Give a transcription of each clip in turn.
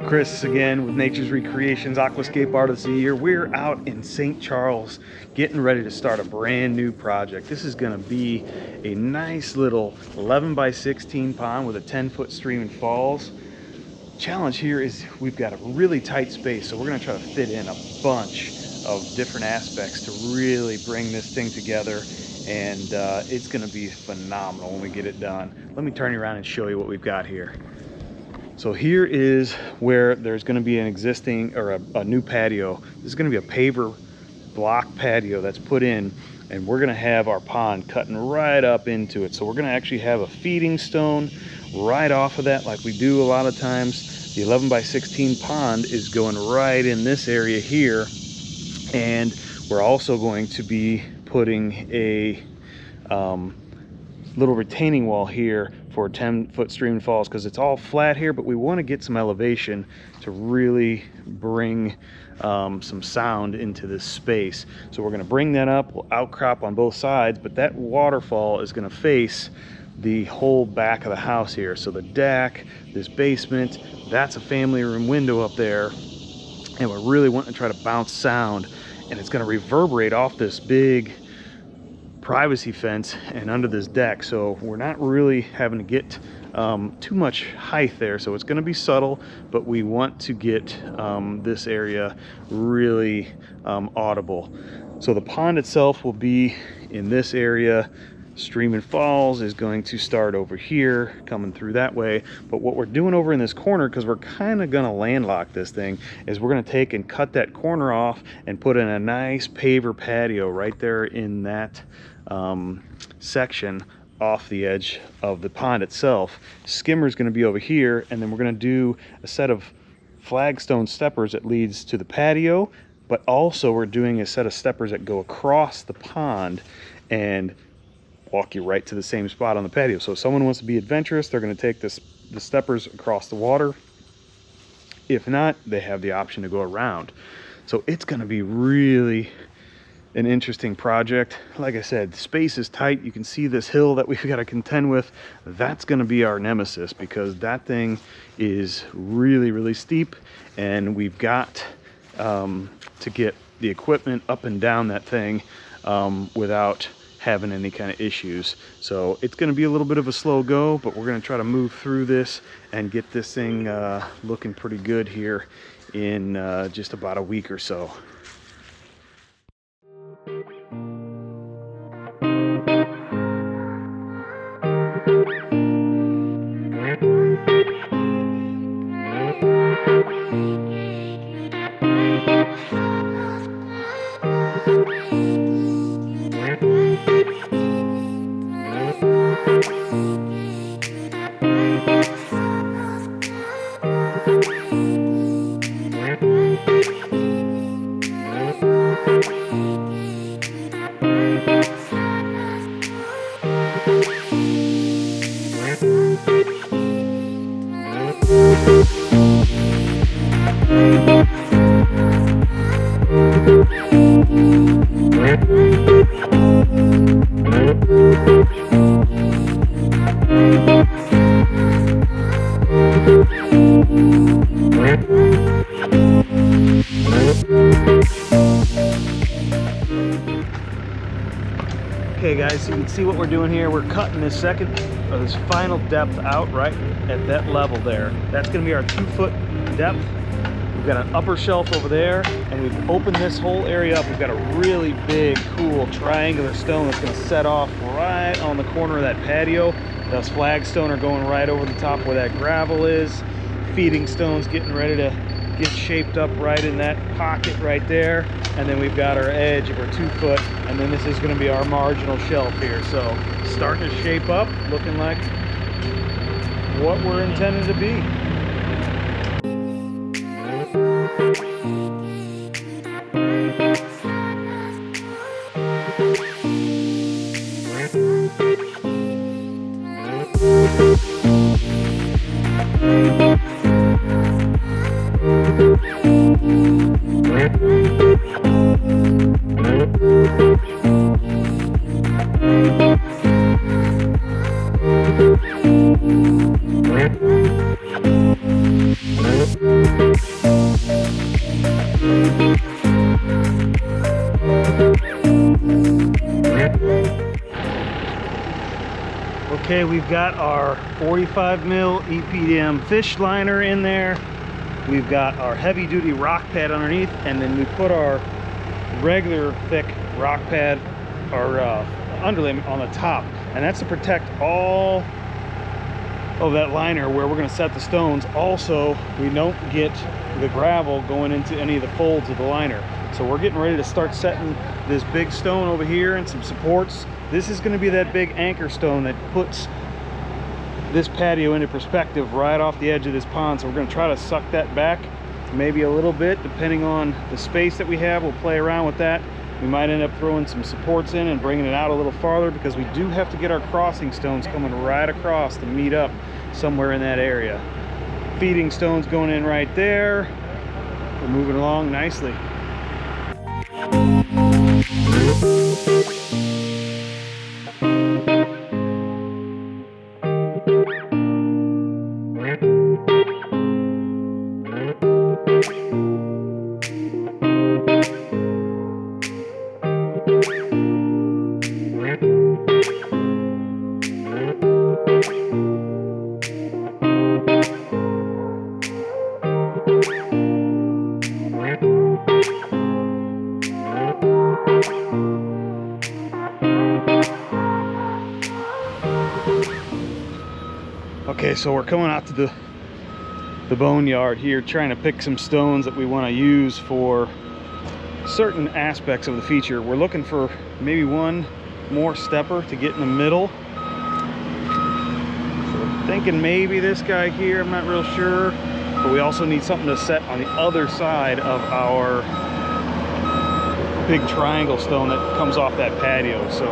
Chris again with Nature's Recreations Aquascape Artist of the Year. We're out in St. Charles getting ready to start a brand new project. This is going to be a nice little 11 by 16 pond with a 10-foot stream and falls. Challenge here is we've got a really tight space, so we're going to try to fit in a bunch of different aspects to really bring this thing together, and it's going to be phenomenal when we get it done. Let me turn you around and show you what we've got here. So here is where there's going to be an existing or a new patio. This is going to be a paver block patio that's put in, and we're going to have our pond cutting right up into it. So we're going to actually have a feeding stone right off of that, like we do a lot of times. The 11 by 16 pond is going right in this area here, and we're also going to be putting a little retaining wall here for a 10-foot stream and falls, because it's all flat here, but we want to get some elevation to really bring some sound into this space. So we're going to bring that up. We'll outcrop on both sides, but that waterfall is going to face the whole back of the house here. So the deck, this basement, that's a family room window up there, and we're really wanting to try to bounce sound, and it's going to reverberate off this big privacy fence and under this deck. So we're not really having to get too much height there, so it's going to be subtle, but we want to get this area really audible. So the pond itself will be in this area. Stream and falls is going to start over here, coming through that way. But what we're doing over in this corner, because we're kind of going to landlock this thing, is we're going to take and cut that corner off and put in a nice paver patio right there in that section off the edge of the pond itself. Skimmer is going to be over here, and then we're going to do a set of flagstone steppers that leads to the patio, but also we're doing a set of steppers that go across the pond and walk you right to the same spot on the patio. So if someone wants to be adventurous, they're going to take the steppers across the water. If not, they have the option to go around. So it's going to be really an interesting project. Like I said, space is tight. You can see this hill that we've got to contend with. That's going to be our nemesis, because that thing is really, really steep, and we've got to get the equipment up and down that thing without having any kind of issues. So it's going to be a little bit of a slow go, but we're going to try to move through this and get this thing looking pretty good here in just about a week or so. Okay guys, so you can see what we're doing here. We're cutting this this final depth out right at that level there. That's going to be our 2-foot depth. We've got an upper shelf over there, and we've opened this whole area up. We've got a really big, cool triangular stone that's going to set off right on the corner of that patio. Those flagstone are going right over the top where that gravel is. Feeding stones getting ready to get shaped up right in that pocket right there. And then we've got our edge of our 2-foot, and then this is going to be our marginal shelf here. So starting to shape up, looking like what we're intended to be. Okay, we've got our 45 mil EPDM fish liner in there. We've got our heavy duty rock pad underneath, and then we put our regular thick rock pad or underlay on the top, and that's to protect all of that liner where we're going to set the stones. Also, we don't get the gravel going into any of the folds of the liner. So we're getting ready to start setting this big stone over here and some supports. This is going to be that big anchor stone that puts this patio into perspective right off the edge of this pond. So we're going to try to suck that back maybe a little bit depending on the space that we have. We'll play around with that. We might end up throwing some supports in and bringing it out a little farther, because we do have to get our crossing stones coming right across to meet up somewhere in that area. Feeding stones going in right there. We're moving along nicely. Okay, so we're coming out to the boneyard here, trying to pick some stones that we want to use for certain aspects of the feature. We're looking for maybe one more stepper to get in the middle. So we're thinking maybe this guy here, I'm not real sure. But we also need something to set on the other side of our big triangle stone that comes off that patio. So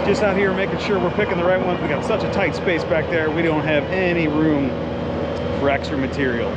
just out here making sure we're picking the right ones. We got such a tight space back there, we don't have any room for extra material.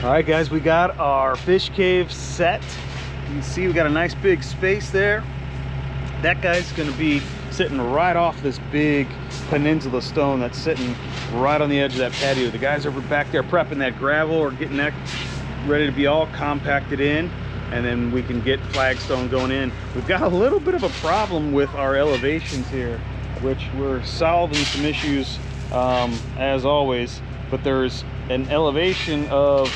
All right, guys, we got our fish cave set. You can see we got a nice big space there. That guy's going to be sitting right off this big peninsula stone that's sitting right on the edge of that patio. The guys over back there prepping that gravel or getting that ready to be all compacted in, and then we can get flagstone going in. We've got a little bit of a problem with our elevations here, which we're solving some issues as always, but there's an elevation of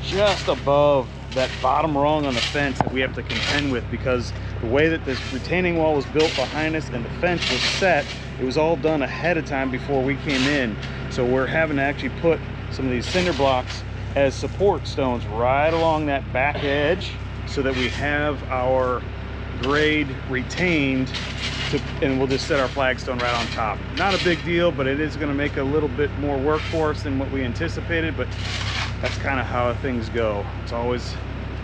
just above that bottom rung on the fence that we have to contend with, because the way that this retaining wall was built behind us and the fence was set, it was all done ahead of time before we came in. So we're having to actually put some of these cinder blocks as support stones right along that back edge so that we have our grade retained and we'll just set our flagstone right on top. Not a big deal, but it is going to make a little bit more work for us than what we anticipated, but that's kind of how things go. It's always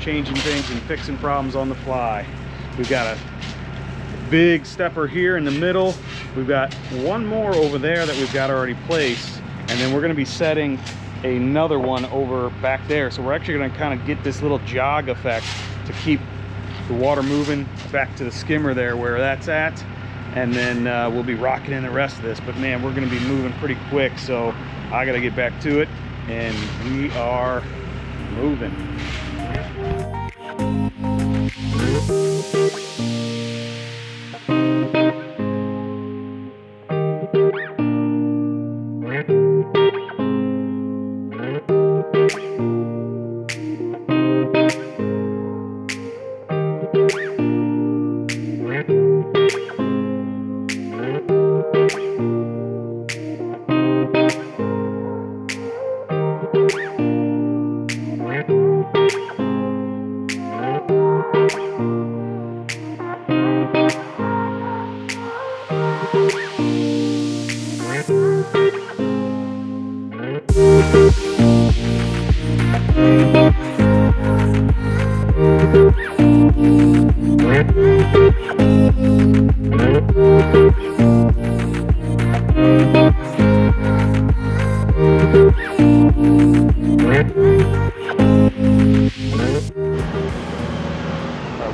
changing things and fixing problems on the fly. We've got a big stepper here in the middle. We've got one more over there that we've got already placed, and then we're going to be setting another one over back there. So we're actually going to kind of get this little jog effect to keep the water moving back to the skimmer there where that's at. and then we'll be rocking in the rest of this. But man, we're gonna be moving pretty quick, so I gotta get back to it, and we are moving.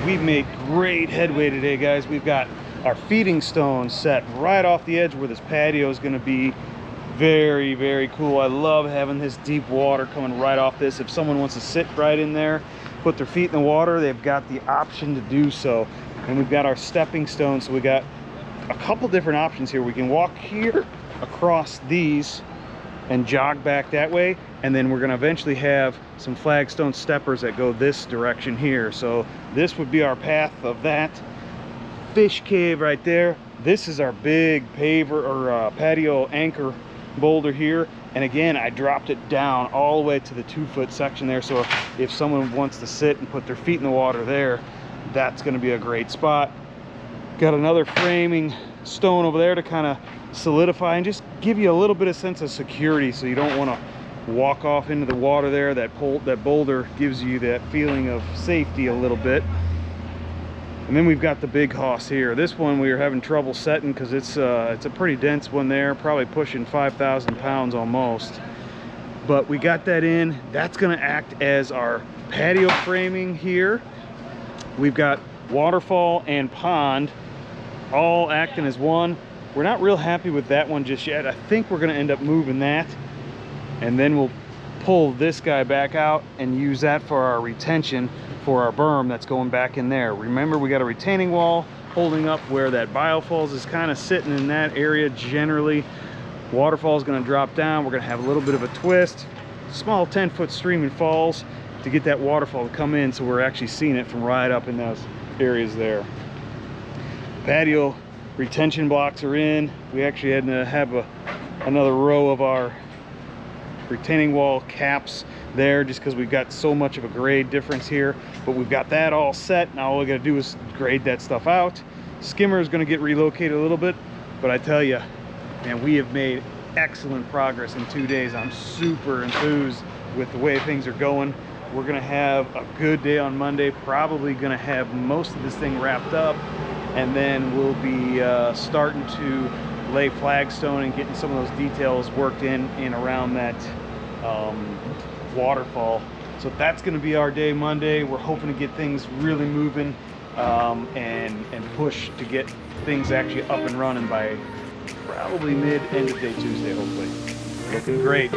We've made great headway today, guys. We've got our feeding stone set right off the edge where this patio is going to be. Very, very cool. I love having this deep water coming right off this. If someone wants to sit right in there, put their feet in the water, they've got the option to do so. And we've got our stepping stones, so we got a couple different options here. We can walk here across these and jog back that way, and then we're going to eventually have some flagstone steppers that go this direction here. So this would be our path of that. Fish cave right there. This is our big paver or patio anchor boulder here, and again I dropped it down all the way to the 2-foot section there, so if someone wants to sit and put their feet in the water there, that's going to be a great spot. Got another framing stone over there to kind of solidify and just give you a little bit of sense of security, so you don't want to walk off into the water there. That boulder gives you that feeling of safety a little bit. And then we've got the big hoss here. This one we were having trouble setting because it's a pretty dense one there, probably pushing 5,000 pounds almost. But we got that in. That's going to act as our patio framing here. We've got waterfall and pond all acting as one. We're not real happy with that one just yet. I think we're going to end up moving that, and then we'll pull this guy back out and use that for our retention for our berm that's going back in there. Remember, we got a retaining wall holding up where that biofalls is kind of sitting in that area. Generally, waterfall is going to drop down. We're going to have a little bit of a twist, small 10-foot streaming falls to get that waterfall to come in, so we're actually seeing it from right up in those areas there. Patio retention blocks are in. We actually had to have another row of our retaining wall caps there just because we've got so much of a grade difference here, but we've got that all set. Now all we got to do is grade that stuff out. Skimmer is going to get relocated a little bit, but I tell you, man, we have made excellent progress in 2 days. I'm super enthused with the way things are going. We're going to have a good day on Monday, probably going to have most of this thing wrapped up, and then we'll be starting to lay flagstone and getting some of those details worked in and around that waterfall. So that's going to be our day Monday. We're hoping to get things really moving and push to get things actually up and running by probably end of day Tuesday, hopefully. Looking great.